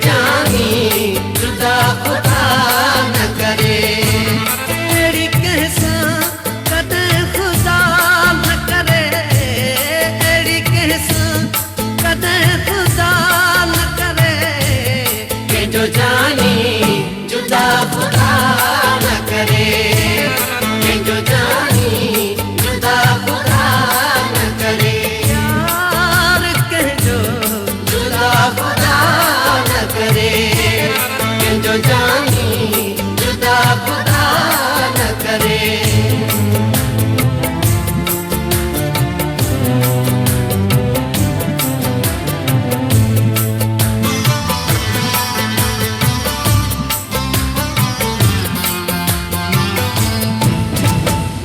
जानी जुदा खुदा न करे। अड़ी कैसा कदे खुदा न करे, अड़ी कैसा कदे खुदा न करे। जो जानी जुदा खुदा न करे, जो जानी जुदा खुदा न करे। यार कह जो जुदा खुदा न करे, जो जानी जुदा खुदा न करे।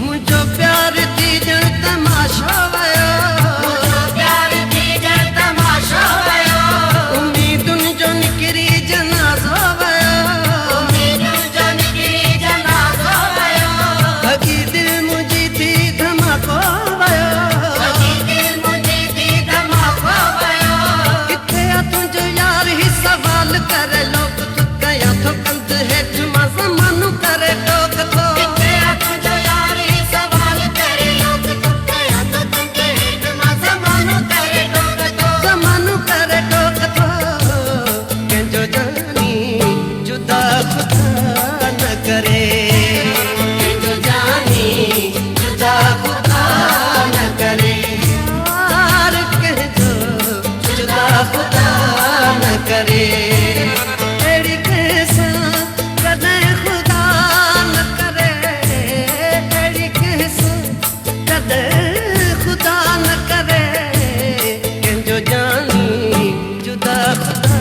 मुझो प्यार थी जण तमाशा वयो, मुझो प्यार थी जण तमाशा वयो, उम्मीदुन जो निकरी जनाज़ो वयो, उम्मीदुन जो निकरी जनाज़ो वयो। भगी दिल मुझी थी धमाको वयो, भगी दिल मुझी थी धमाको वयो। किथे आ तुंहिंजो यार ही सवाल करे लोग तू कया थो कंद हेठ मां ज़मानो करे टोक थो। किथे आ तुंहिंजो यार ही सवाल करे लोग तू कया थो कंद हेठ मां ज़मानो करे टोक थो। ज़मानो करे टोक थो। कंहिंजो जानी जुदा खुदा न करे, जो जानी जुदा खुदा न करे। यार कंहिंजो जुदा खुदा न करे। अड़ी कैसा कदे खुदा न करे, अड़ी कैसा कदे खुदा न करे। कंहिंजो जानी जुदा खुदा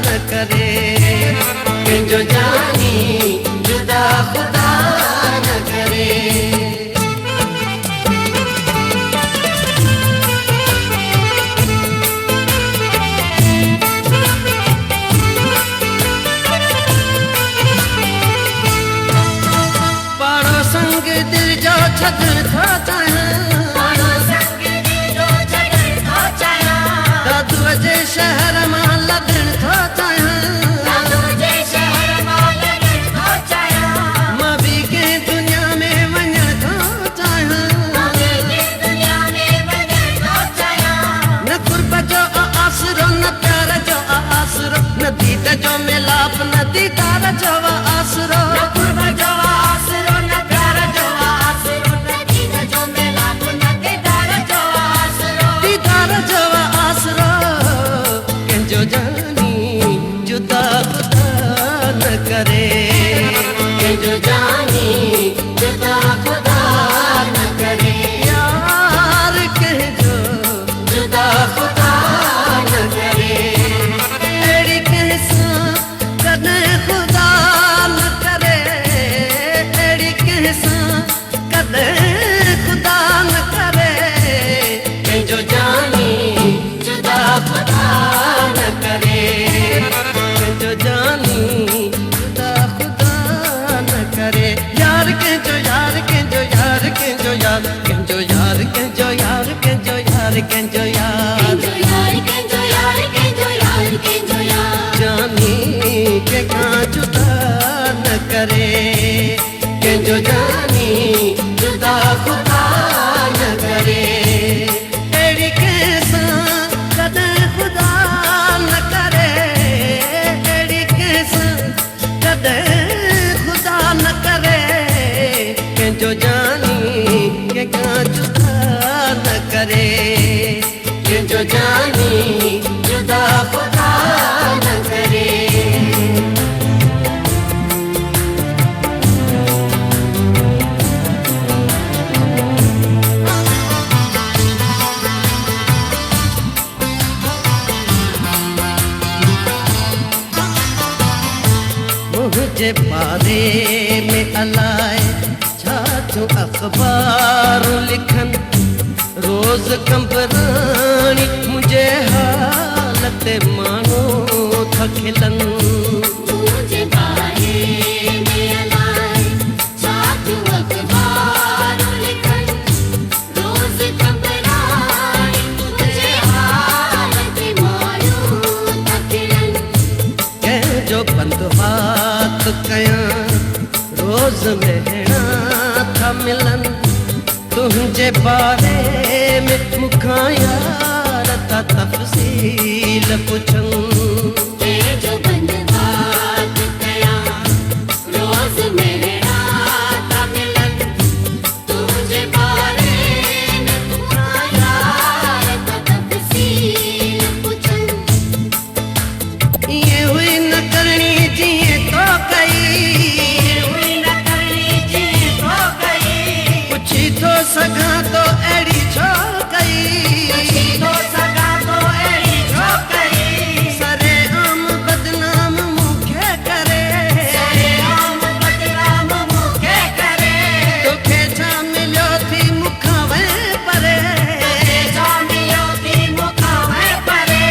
न करे, जो जानी जुदा खुदा न करे। पाड़ो संग दिल जो छॾण थो चाहियां, पाड़ो संग दिल जो छॾण थो चाहियां, दादूअ जे शहर मां लॾण थो चाहियां। दादूअ जे शहर मां लॾण थो चाहियां, मां बि कंहिं दुनिया में वञण थो चाहियां। मां बि कंहिं दुनिया में वञण थो चाहियां। न कुर्ब जो आसरो, न प्यार जो आसरो, न दीद जो मिलाप, न दीदार जो आसरो। न कुर्ब जो आसरो, न प्यार जो आसरो, न दीद जो मिलाप, न दीदार जो आसरो। दीदार जो आसरो। कंहिंजो जानी जुदा खुदा न करे, जो जानी जुदा खुदा न करे। यार कंहिंजो जुदा खुदा न करे। अड़ी कैसा कदे खुदा न करे, अड़ी कैसा कदे खुदा न करे। जो जानी जुदा खुदा न करे। कंहिंजो जानी जुदा खुदा न करे। यार कंहिंजो यार, कंहिंजो यार, कंहिंजो यार, कंहिंजो यार, कंहिंजो यार, कंहिंजो यार, कंहिंजो यार। जो यार के जो यार के जो यार के जो यार। जानी कंहिंखां जुदा न करे, जो जानी जुदा खुदा न करे। अड़ी कैसा कदे खुदा न करे, अड़ी कैसा कदे खुदा न करे। कंहिंजो जानी कंहिंखां जुदा न करे, जो जानी जुदा खुदा न करे। मुझे बारे में अलाए छा जो अखबार लिखन, रोज कंबरानी मुझे हालत मानो था खिलन। मुझे बारे में अलाए छा जो अखबार लिखन, रोज कंबरानी मुझे हालत मानो था खिलन। तुझे बारे में मुखा यार ता तफसील पुछन जो बंदबात कया रोज मेरे रात मिलन तुझे बारे में पुकारा तफसील पुछन ये हुई न करनी जिए तो कई हुई न करनी जी हो गई पुछी तो सघा तो अड़ी छो कई तो सगा तो एड़ी हो गई सरे आम बदनाम मुखे करे राम बदनाम मुखे करे तोखे छा मिलियो थी मुखावे परे जामियो थी मुखावे परे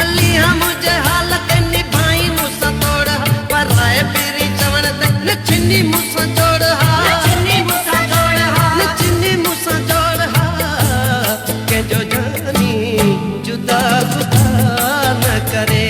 अलिया मुझे हालत निभाई मुसा तोड़ पर राय पेरी चवण ते नचनी मुसा जोड़ नचनी मुसा जोड़ हा नचनी मुसा जोड़ के जो जानी जुदा खुदा न करे